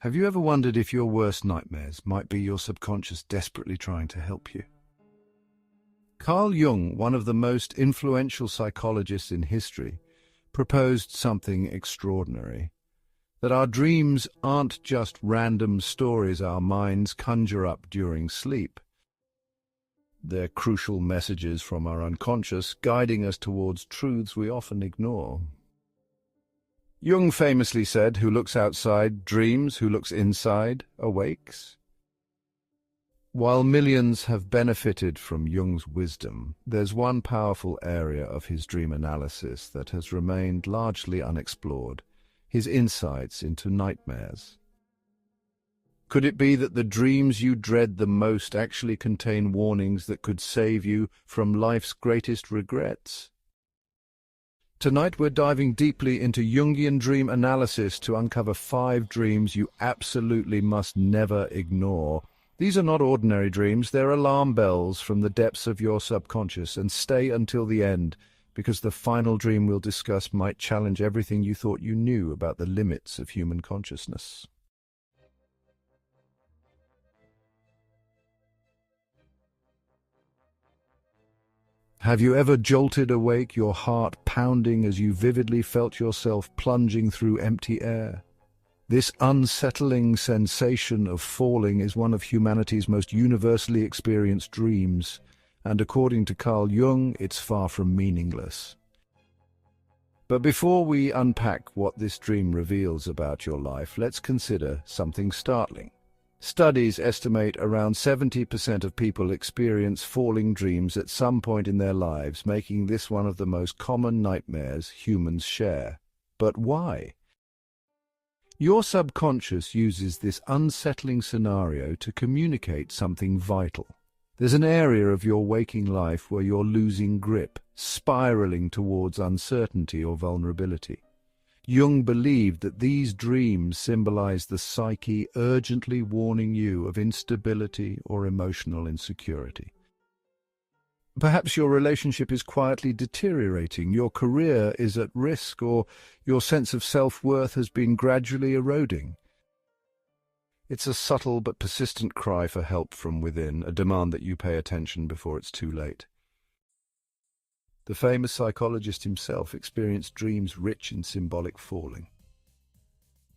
Have you ever wondered if your worst nightmares might be your subconscious desperately trying to help you? Carl Jung, one of the most influential psychologists in history, proposed something extraordinary. That our dreams aren't just random stories our minds conjure up during sleep. They're crucial messages from our unconscious, guiding us towards truths we often ignore. Jung famously said, "Who looks outside dreams, who looks inside awakes." While millions have benefited from Jung's wisdom, there's one powerful area of his dream analysis that has remained largely unexplored: his insights into nightmares. Could it be that the dreams you dread the most actually contain warnings that could save you from life's greatest regrets? Tonight we're diving deeply into Jungian dream analysis to uncover 5 dreams you absolutely must never ignore. These are not ordinary dreams, they're alarm bells from the depths of your subconscious, and stay until the end, because the final dream we'll discuss might challenge everything you thought you knew about the limits of human consciousness. Have you ever jolted awake, your heart pounding as you vividly felt yourself plunging through empty air? This unsettling sensation of falling is one of humanity's most universally experienced dreams, and according to Carl Jung, it's far from meaningless. But before we unpack what this dream reveals about your life, let's consider something startling. Studies estimate around 70% of people experience falling dreams at some point in their lives, making this one of the most common nightmares humans share. But why? Your subconscious uses this unsettling scenario to communicate something vital. There's an area of your waking life where you're losing grip, spiraling towards uncertainty or vulnerability. Jung believed that these dreams symbolize the psyche urgently warning you of instability or emotional insecurity. Perhaps your relationship is quietly deteriorating, your career is at risk, or your sense of self-worth has been gradually eroding. It's a subtle but persistent cry for help from within, a demand that you pay attention before it's too late. The famous psychologist himself experienced dreams rich in symbolic falling.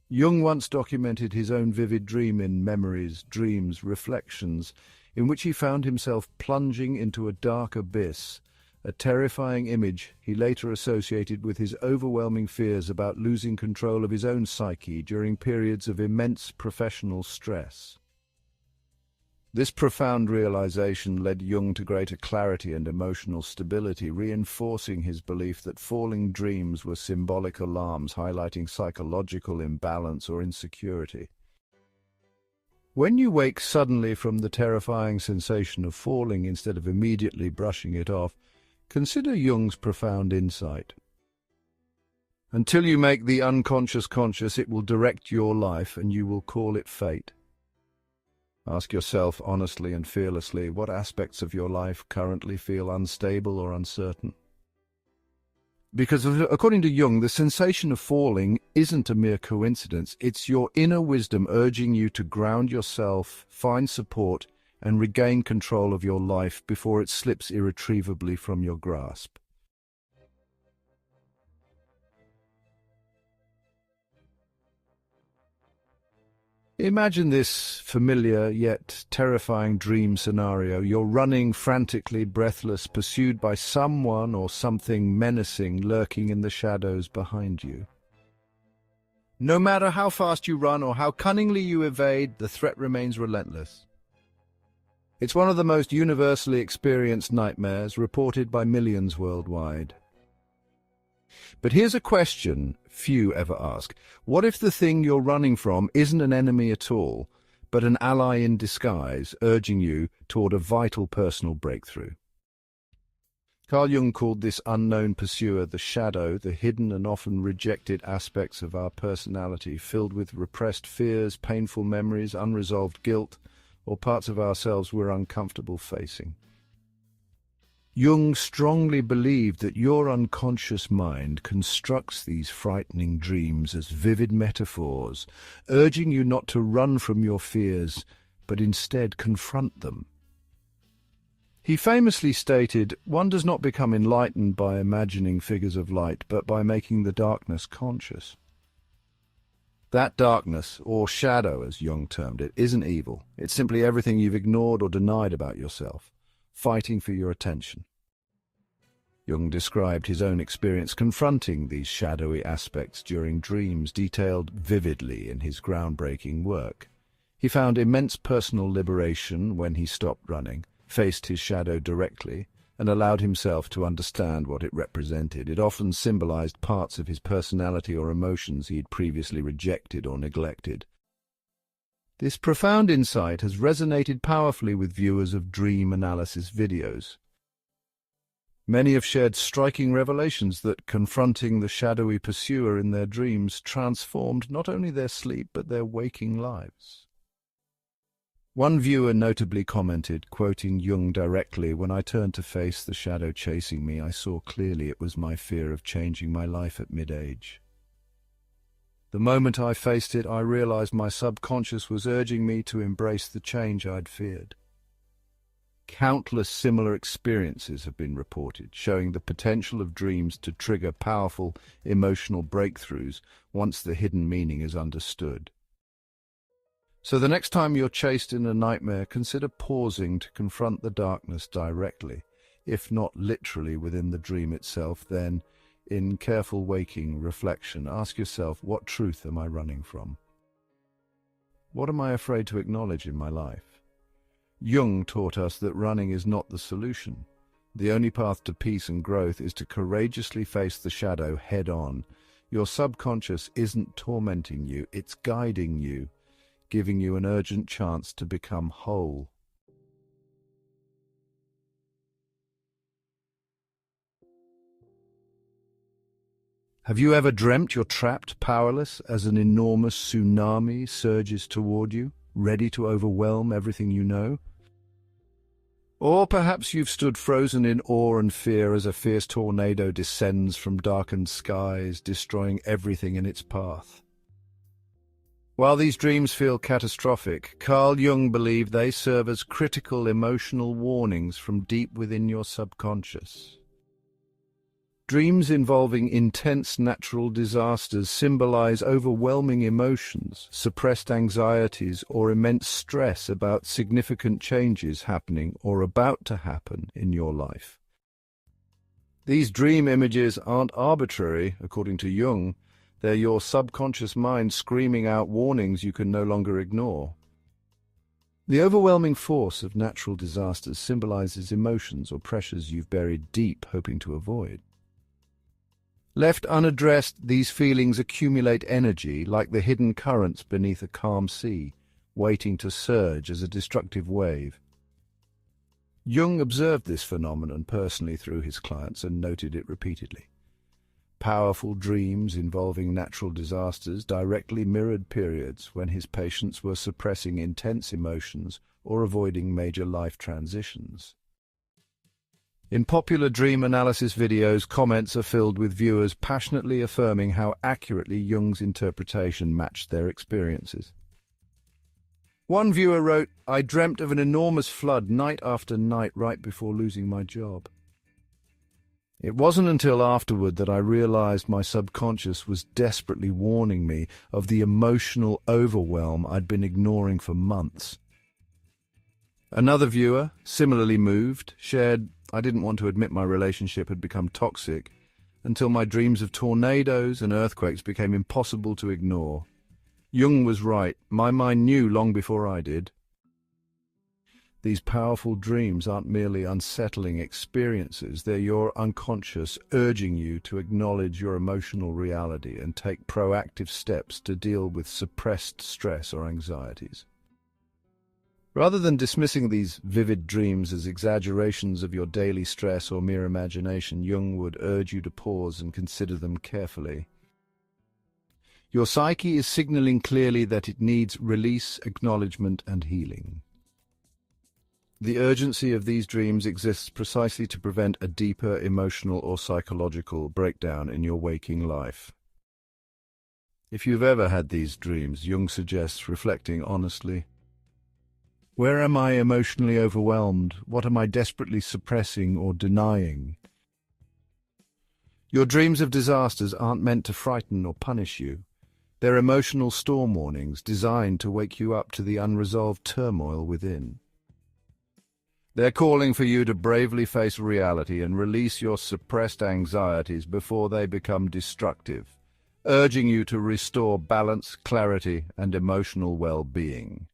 Jung once documented his own vivid dream in Memories, Dreams, Reflections, in which he found himself plunging into a dark abyss, a terrifying image he later associated with his overwhelming fears about losing control of his own psyche during periods of immense professional stress. This profound realization led Jung to greater clarity and emotional stability, reinforcing his belief that falling dreams were symbolic alarms highlighting psychological imbalance or insecurity. When you wake suddenly from the terrifying sensation of falling instead of immediately brushing it off, consider Jung's profound insight. Until you make the unconscious conscious, it will direct your life and you will call it fate. Ask yourself honestly and fearlessly, what aspects of your life currently feel unstable or uncertain? Because according to Jung, the sensation of falling isn't a mere coincidence. It's your inner wisdom urging you to ground yourself, find support, and regain control of your life before it slips irretrievably from your grasp. Imagine this familiar yet terrifying dream scenario. You're running frantically, breathless, pursued by someone or something menacing lurking in the shadows behind you. No matter how fast you run or how cunningly you evade, the threat remains relentless. It's one of the most universally experienced nightmares, reported by millions worldwide. But here's a question few ever ask. What if the thing you're running from isn't an enemy at all, but an ally in disguise, urging you toward a vital personal breakthrough? Carl Jung called this unknown pursuer the shadow, the hidden and often rejected aspects of our personality, filled with repressed fears, painful memories, unresolved guilt, or parts of ourselves we're uncomfortable facing. Jung strongly believed that your unconscious mind constructs these frightening dreams as vivid metaphors, urging you not to run from your fears, but instead confront them. He famously stated, "One does not become enlightened by imagining figures of light, but by making the darkness conscious." That darkness, or shadow as Jung termed it, isn't evil. It's simply everything you've ignored or denied about yourself, fighting for your attention. Jung described his own experience confronting these shadowy aspects during dreams, detailed vividly in his groundbreaking work. He found immense personal liberation when he stopped running, faced his shadow directly, and allowed himself to understand what it represented. It often symbolized parts of his personality or emotions he had previously rejected or neglected. This profound insight has resonated powerfully with viewers of dream analysis videos. Many have shared striking revelations that confronting the shadowy pursuer in their dreams transformed not only their sleep but their waking lives. One viewer notably commented, quoting Jung directly, "When I turned to face the shadow chasing me, I saw clearly it was my fear of changing my life at mid-age. The moment I faced it, I realized my subconscious was urging me to embrace the change I'd feared." Countless similar experiences have been reported, showing the potential of dreams to trigger powerful emotional breakthroughs once the hidden meaning is understood. So the next time you're chased in a nightmare, consider pausing to confront the darkness directly. If not literally within the dream itself, then, in careful waking reflection, ask yourself, what truth am I running from? What am I afraid to acknowledge in my life? Jung taught us that running is not the solution. The only path to peace and growth is to courageously face the shadow head-on. Your subconscious isn't tormenting you, it's guiding you, giving you an urgent chance to become whole. Have you ever dreamt you're trapped, powerless, as an enormous tsunami surges toward you, ready to overwhelm everything you know? Or perhaps you've stood frozen in awe and fear as a fierce tornado descends from darkened skies, destroying everything in its path. While these dreams feel catastrophic, Carl Jung believed they serve as critical emotional warnings from deep within your subconscious. Dreams involving intense natural disasters symbolize overwhelming emotions, suppressed anxieties, or immense stress about significant changes happening or about to happen in your life. These dream images aren't arbitrary, according to Jung. They're your subconscious mind screaming out warnings you can no longer ignore. The overwhelming force of natural disasters symbolizes emotions or pressures you've buried deep, hoping to avoid. Left unaddressed, these feelings accumulate energy like the hidden currents beneath a calm sea, waiting to surge as a destructive wave. Jung observed this phenomenon personally through his clients and noted it repeatedly. Powerful dreams involving natural disasters directly mirrored periods when his patients were suppressing intense emotions or avoiding major life transitions. In popular dream analysis videos, comments are filled with viewers passionately affirming how accurately Jung's interpretation matched their experiences. One viewer wrote, "I dreamt of an enormous flood night after night right before losing my job. It wasn't until afterward that I realized my subconscious was desperately warning me of the emotional overwhelm I'd been ignoring for months." Another viewer, similarly moved, shared, "I didn't want to admit my relationship had become toxic until my dreams of tornadoes and earthquakes became impossible to ignore. Jung was right. My mind knew long before I did." These powerful dreams aren't merely unsettling experiences, they're your unconscious urging you to acknowledge your emotional reality and take proactive steps to deal with suppressed stress or anxieties. Rather than dismissing these vivid dreams as exaggerations of your daily stress or mere imagination, Jung would urge you to pause and consider them carefully. Your psyche is signaling clearly that it needs release, acknowledgement, and healing. The urgency of these dreams exists precisely to prevent a deeper emotional or psychological breakdown in your waking life. If you've ever had these dreams, Jung suggests reflecting honestly. Where am I emotionally overwhelmed? What am I desperately suppressing or denying? Your dreams of disasters aren't meant to frighten or punish you. They're emotional storm warnings designed to wake you up to the unresolved turmoil within. They're calling for you to bravely face reality and release your suppressed anxieties before they become destructive, urging you to restore balance, clarity, and emotional well-being.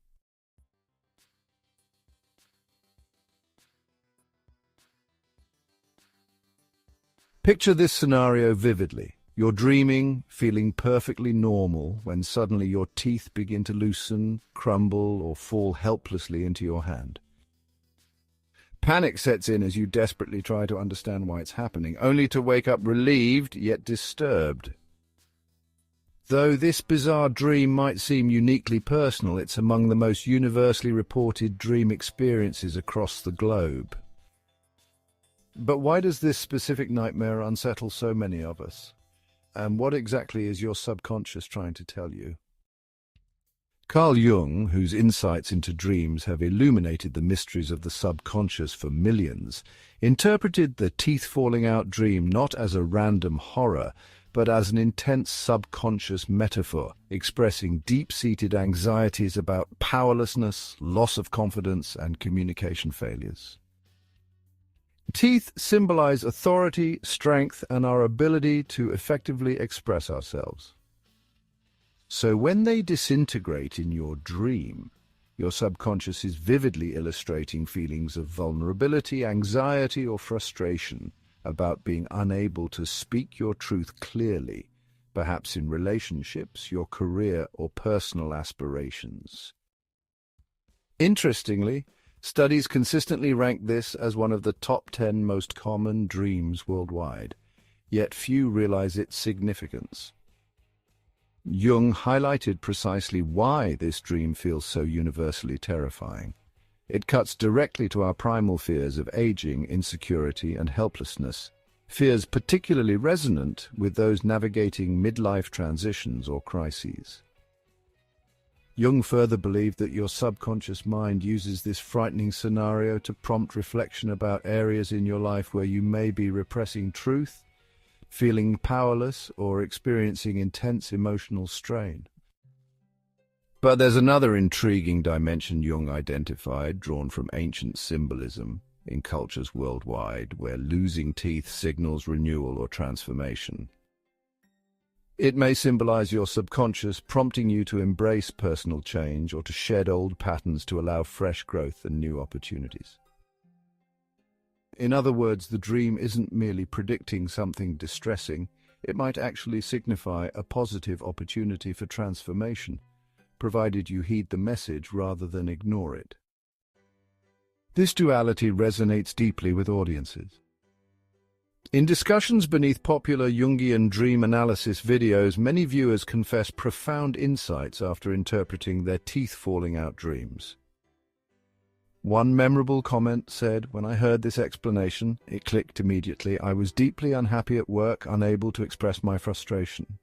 Picture this scenario vividly. You're dreaming, feeling perfectly normal, when suddenly your teeth begin to loosen, crumble, or fall helplessly into your hand. Panic sets in as you desperately try to understand why it's happening, only to wake up relieved yet disturbed. Though this bizarre dream might seem uniquely personal, it's among the most universally reported dream experiences across the globe. But why does this specific nightmare unsettle so many of us? And what exactly is your subconscious trying to tell you? Carl Jung, whose insights into dreams have illuminated the mysteries of the subconscious for millions, interpreted the teeth-falling-out dream not as a random horror, but as an intense subconscious metaphor, expressing deep-seated anxieties about powerlessness, loss of confidence, and communication failures. Teeth symbolize authority, strength, and our ability to effectively express ourselves. So when they disintegrate in your dream, your subconscious is vividly illustrating feelings of vulnerability, anxiety, or frustration about being unable to speak your truth clearly, perhaps in relationships, your career, or personal aspirations. Interestingly, studies consistently rank this as one of the top 10 most common dreams worldwide, yet few realize its significance. Jung highlighted precisely why this dream feels so universally terrifying. It cuts directly to our primal fears of aging, insecurity, and helplessness, fears particularly resonant with those navigating midlife transitions or crises. Jung further believed that your subconscious mind uses this frightening scenario to prompt reflection about areas in your life where you may be repressing truth, feeling powerless, or experiencing intense emotional strain. But there's another intriguing dimension Jung identified, drawn from ancient symbolism in cultures worldwide, where losing teeth signals renewal or transformation. It may symbolize your subconscious, prompting you to embrace personal change or to shed old patterns to allow fresh growth and new opportunities. In other words, the dream isn't merely predicting something distressing, it might actually signify a positive opportunity for transformation, provided you heed the message rather than ignore it. This duality resonates deeply with audiences. In discussions beneath popular Jungian dream analysis videos, many viewers confess profound insights after interpreting their teeth-falling-out dreams. One memorable comment said, "When I heard this explanation, it clicked immediately. I was deeply unhappy at work, unable to express my frustration.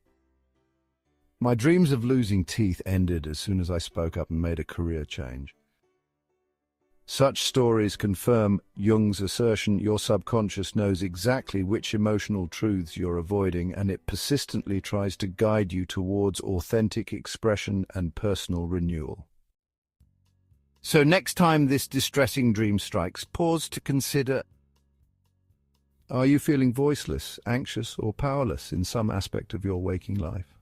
My dreams of losing teeth ended as soon as I spoke up and made a career change." Such stories confirm Jung's assertion your subconscious knows exactly which emotional truths you're avoiding, and it persistently tries to guide you towards authentic expression and personal renewal. So next time this distressing dream strikes, pause to consider: are you feeling voiceless, anxious, or powerless in some aspect of your waking life?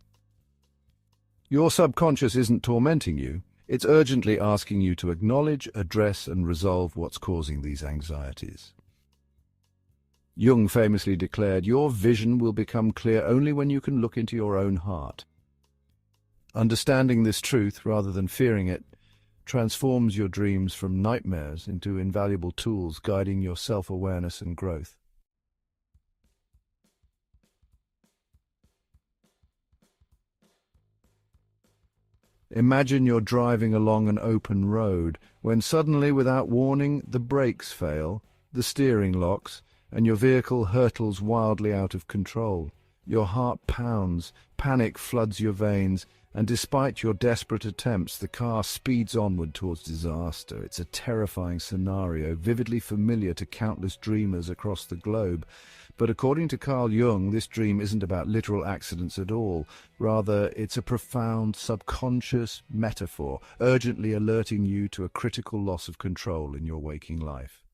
Your subconscious isn't tormenting you. It's urgently asking you to acknowledge, address, and resolve what's causing these anxieties. Jung famously declared, "Your vision will become clear only when you can look into your own heart." Understanding this truth, rather than fearing it, transforms your dreams from nightmares into invaluable tools guiding your self-awareness and growth. Imagine you're driving along an open road when suddenly, without warning, the brakes fail, the steering locks, and your vehicle hurtles wildly out of control. Your heart pounds, panic floods your veins, and despite your desperate attempts, the car speeds onward towards disaster. It's a terrifying scenario, vividly familiar to countless dreamers across the globe. But according to Carl Jung, this dream isn't about literal accidents at all. Rather, it's a profound subconscious metaphor, urgently alerting you to a critical loss of control in your waking life.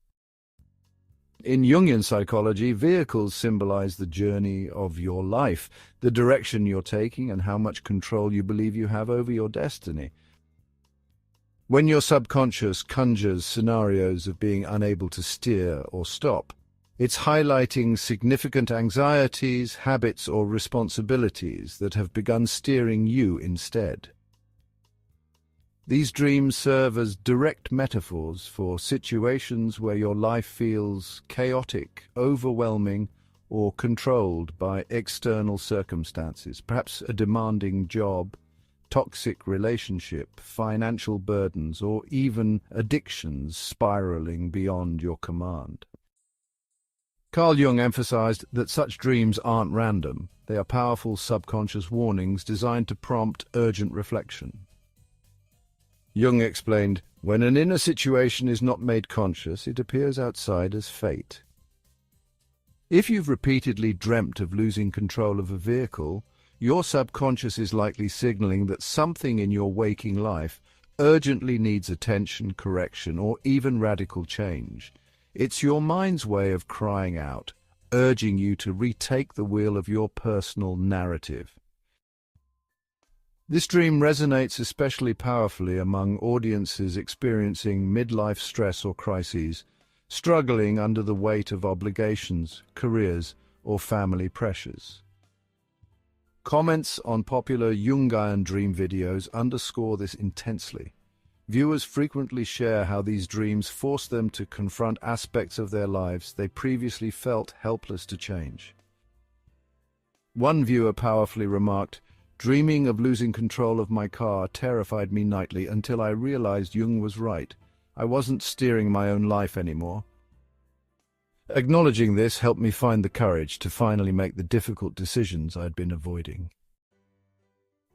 In Jungian psychology, vehicles symbolize the journey of your life, the direction you're taking, and how much control you believe you have over your destiny. When your subconscious conjures scenarios of being unable to steer or stop, it's highlighting significant anxieties, habits, or responsibilities that have begun steering you instead. These dreams serve as direct metaphors for situations where your life feels chaotic, overwhelming, or controlled by external circumstances, perhaps a demanding job, toxic relationship, financial burdens, or even addictions spiraling beyond your command. Carl Jung emphasized that such dreams aren't random. They are powerful subconscious warnings designed to prompt urgent reflection. Jung explained, when an inner situation is not made conscious, it appears outside as fate. If you've repeatedly dreamt of losing control of a vehicle, your subconscious is likely signaling that something in your waking life urgently needs attention, correction, or even radical change. It's your mind's way of crying out, urging you to retake the wheel of your personal narrative. This dream resonates especially powerfully among audiences experiencing midlife stress or crises, struggling under the weight of obligations, careers, or family pressures. Comments on popular Jungian dream videos underscore this intensely. Viewers frequently share how these dreams force them to confront aspects of their lives they previously felt helpless to change. One viewer powerfully remarked, "Dreaming of losing control of my car terrified me nightly until I realized Jung was right. I wasn't steering my own life anymore. Acknowledging this helped me find the courage to finally make the difficult decisions I'd been avoiding."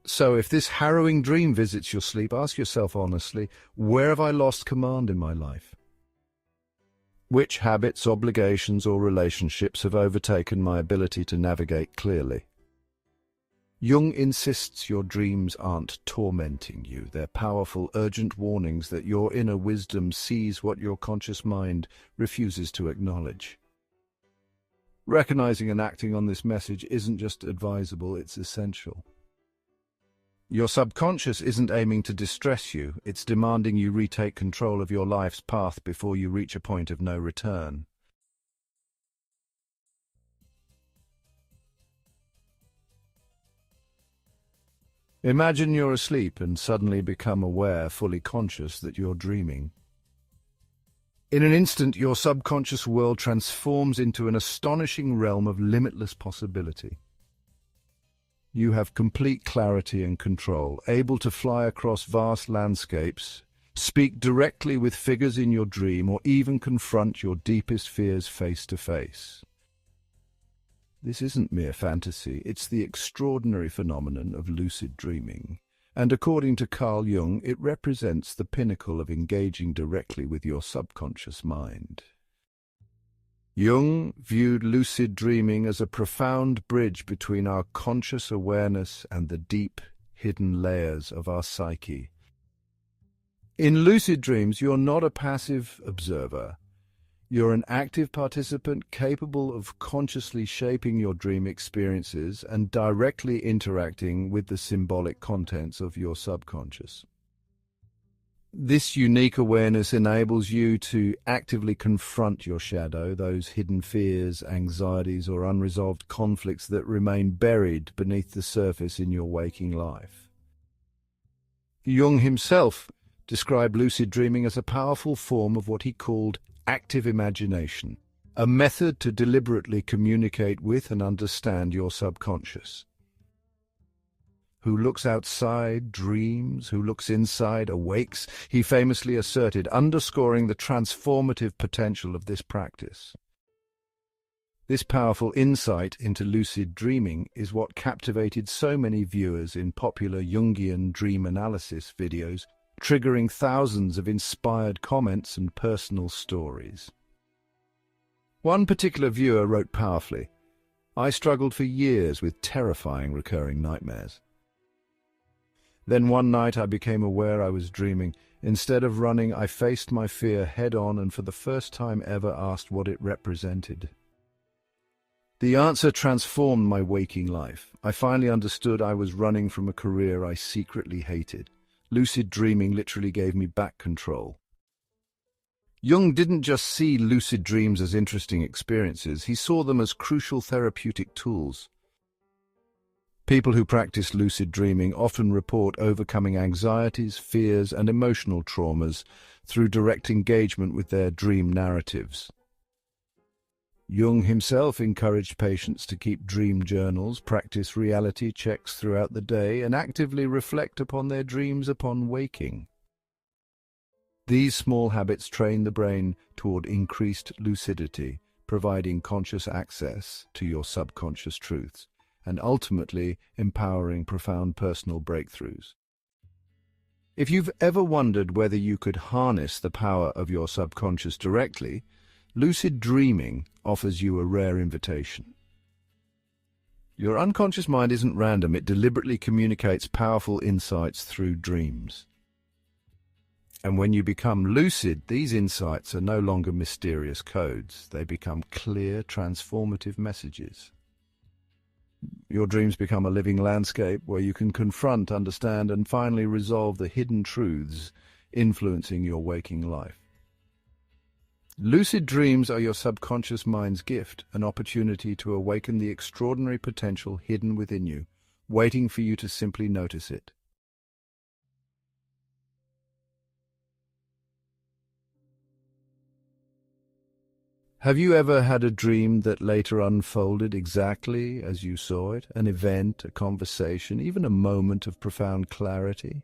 So if this harrowing dream visits your sleep, ask yourself honestly, where have I lost command in my life? Which habits, obligations, or relationships have overtaken my ability to navigate clearly? Jung insists your dreams aren't tormenting you. They're powerful, urgent warnings that your inner wisdom sees what your conscious mind refuses to acknowledge. Recognizing and acting on this message isn't just advisable, it's essential. Your subconscious isn't aiming to distress you, it's demanding you retake control of your life's path before you reach a point of no return. Imagine you're asleep and suddenly become aware, fully conscious, that you're dreaming. In an instant, your subconscious world transforms into an astonishing realm of limitless possibility. You have complete clarity and control, able to fly across vast landscapes, speak directly with figures in your dream, or even confront your deepest fears face to face. This isn't mere fantasy, it's the extraordinary phenomenon of lucid dreaming, and according to Carl Jung, it represents the pinnacle of engaging directly with your subconscious mind. Jung viewed lucid dreaming as a profound bridge between our conscious awareness and the deep, hidden layers of our psyche. In lucid dreams, you're not a passive observer. You're an active participant capable of consciously shaping your dream experiences and directly interacting with the symbolic contents of your subconscious. This unique awareness enables you to actively confront your shadow, those hidden fears, anxieties, or unresolved conflicts that remain buried beneath the surface in your waking life. Jung himself described lucid dreaming as a powerful form of what he called active imagination, a method to deliberately communicate with and understand your subconscious. Who looks outside dreams, who looks inside awakes, he famously asserted, underscoring the transformative potential of this practice. This powerful insight into lucid dreaming is what captivated so many viewers in popular Jungian dream analysis videos, triggering thousands of inspired comments and personal stories. One particular viewer wrote powerfully, "I struggled for years with terrifying recurring nightmares. Then one night I became aware I was dreaming. Instead of running, I faced my fear head-on and for the first time ever asked what it represented. The answer transformed my waking life. I finally understood I was running from a career I secretly hated. Lucid dreaming literally gave me back control." Jung didn't just see lucid dreams as interesting experiences, he saw them as crucial therapeutic tools. People who practice lucid dreaming often report overcoming anxieties, fears, and emotional traumas through direct engagement with their dream narratives. Jung himself encouraged patients to keep dream journals, practice reality checks throughout the day, and actively reflect upon their dreams upon waking. These small habits train the brain toward increased lucidity, providing conscious access to your subconscious truths, and ultimately empowering profound personal breakthroughs. If you've ever wondered whether you could harness the power of your subconscious directly, lucid dreaming offers you a rare invitation. Your unconscious mind isn't random, it deliberately communicates powerful insights through dreams. And when you become lucid, these insights are no longer mysterious codes, they become clear, transformative messages. Your dreams become a living landscape where you can confront, understand, and finally resolve the hidden truths influencing your waking life. Lucid dreams are your subconscious mind's gift, an opportunity to awaken the extraordinary potential hidden within you, waiting for you to simply notice it. Have you ever had a dream that later unfolded exactly as you saw it? An event, a conversation, even a moment of profound clarity?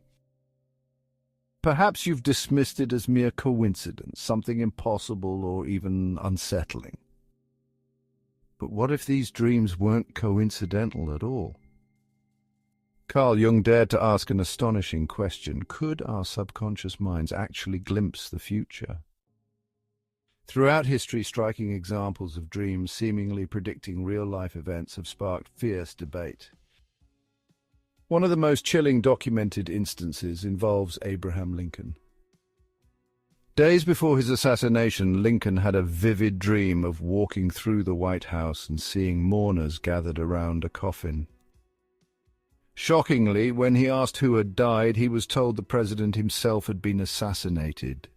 Perhaps you've dismissed it as mere coincidence, something impossible or even unsettling. But what if these dreams weren't coincidental at all? Carl Jung dared to ask an astonishing question. Could our subconscious minds actually glimpse the future? Throughout history, striking examples of dreams seemingly predicting real-life events have sparked fierce debate. One of the most chilling documented instances involves Abraham Lincoln. Days before his assassination, Lincoln had a vivid dream of walking through the White House and seeing mourners gathered around a coffin. Shockingly, when he asked who had died, he was told the president himself had been assassinated.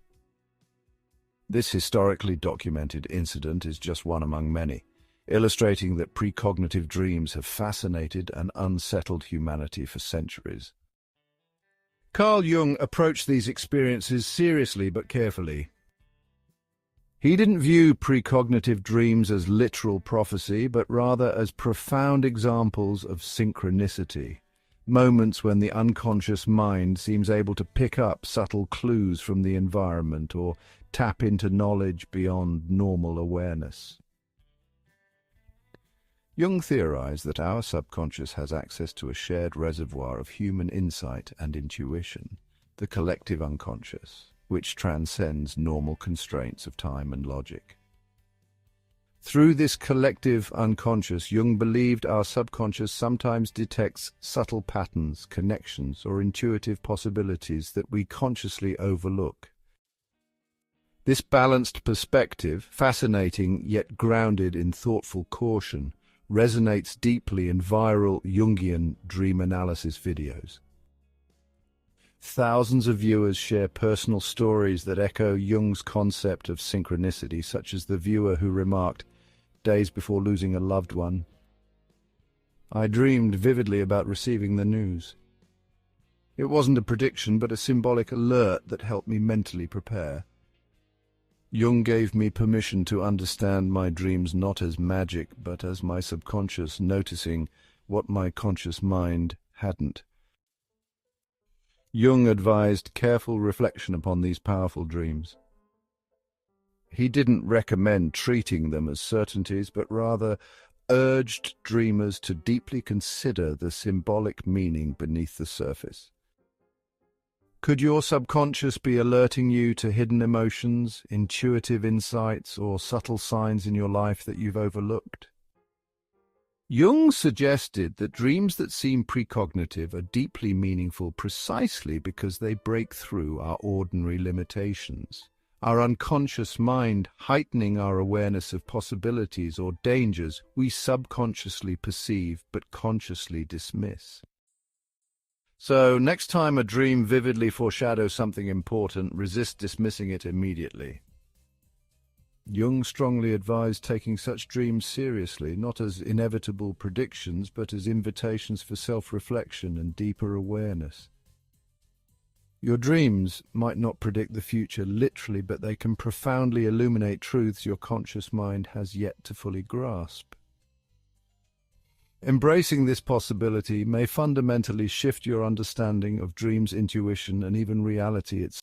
This historically documented incident is just one among many, illustrating that precognitive dreams have fascinated and unsettled humanity for centuries. Carl Jung approached these experiences seriously but carefully. He didn't view precognitive dreams as literal prophecy, but rather as profound examples of synchronicity, moments when the unconscious mind seems able to pick up subtle clues from the environment or tap into knowledge beyond normal awareness. Jung theorized that our subconscious has access to a shared reservoir of human insight and intuition, the collective unconscious, which transcends normal constraints of time and logic. Through this collective unconscious, Jung believed our subconscious sometimes detects subtle patterns, connections, or intuitive possibilities that we consciously overlook. This balanced perspective, fascinating yet grounded in thoughtful caution, resonates deeply in viral Jungian dream analysis videos. Thousands of viewers share personal stories that echo Jung's concept of synchronicity, such as the viewer who remarked, days before losing a loved one, "I dreamed vividly about receiving the news. It wasn't a prediction, but a symbolic alert that helped me mentally prepare. Jung gave me permission to understand my dreams not as magic, but as my subconscious noticing what my conscious mind hadn't, Jung advised careful reflection upon these powerful dreams. He didn't recommend treating them as certainties, but rather urged dreamers to deeply consider the symbolic meaning beneath the surface. Could your subconscious be alerting you to hidden emotions, intuitive insights, or subtle signs in your life that you've overlooked? Jung suggested that dreams that seem precognitive are deeply meaningful precisely because they break through our ordinary limitations, our unconscious mind heightening our awareness of possibilities or dangers we subconsciously perceive but consciously dismiss. So, next time a dream vividly foreshadows something important, resist dismissing it immediately. Jung strongly advised taking such dreams seriously, not as inevitable predictions, but as invitations for self-reflection and deeper awareness. Your dreams might not predict the future literally, but they can profoundly illuminate truths your conscious mind has yet to fully grasp. Embracing this possibility may fundamentally shift your understanding of dreams, intuition, and even reality itself.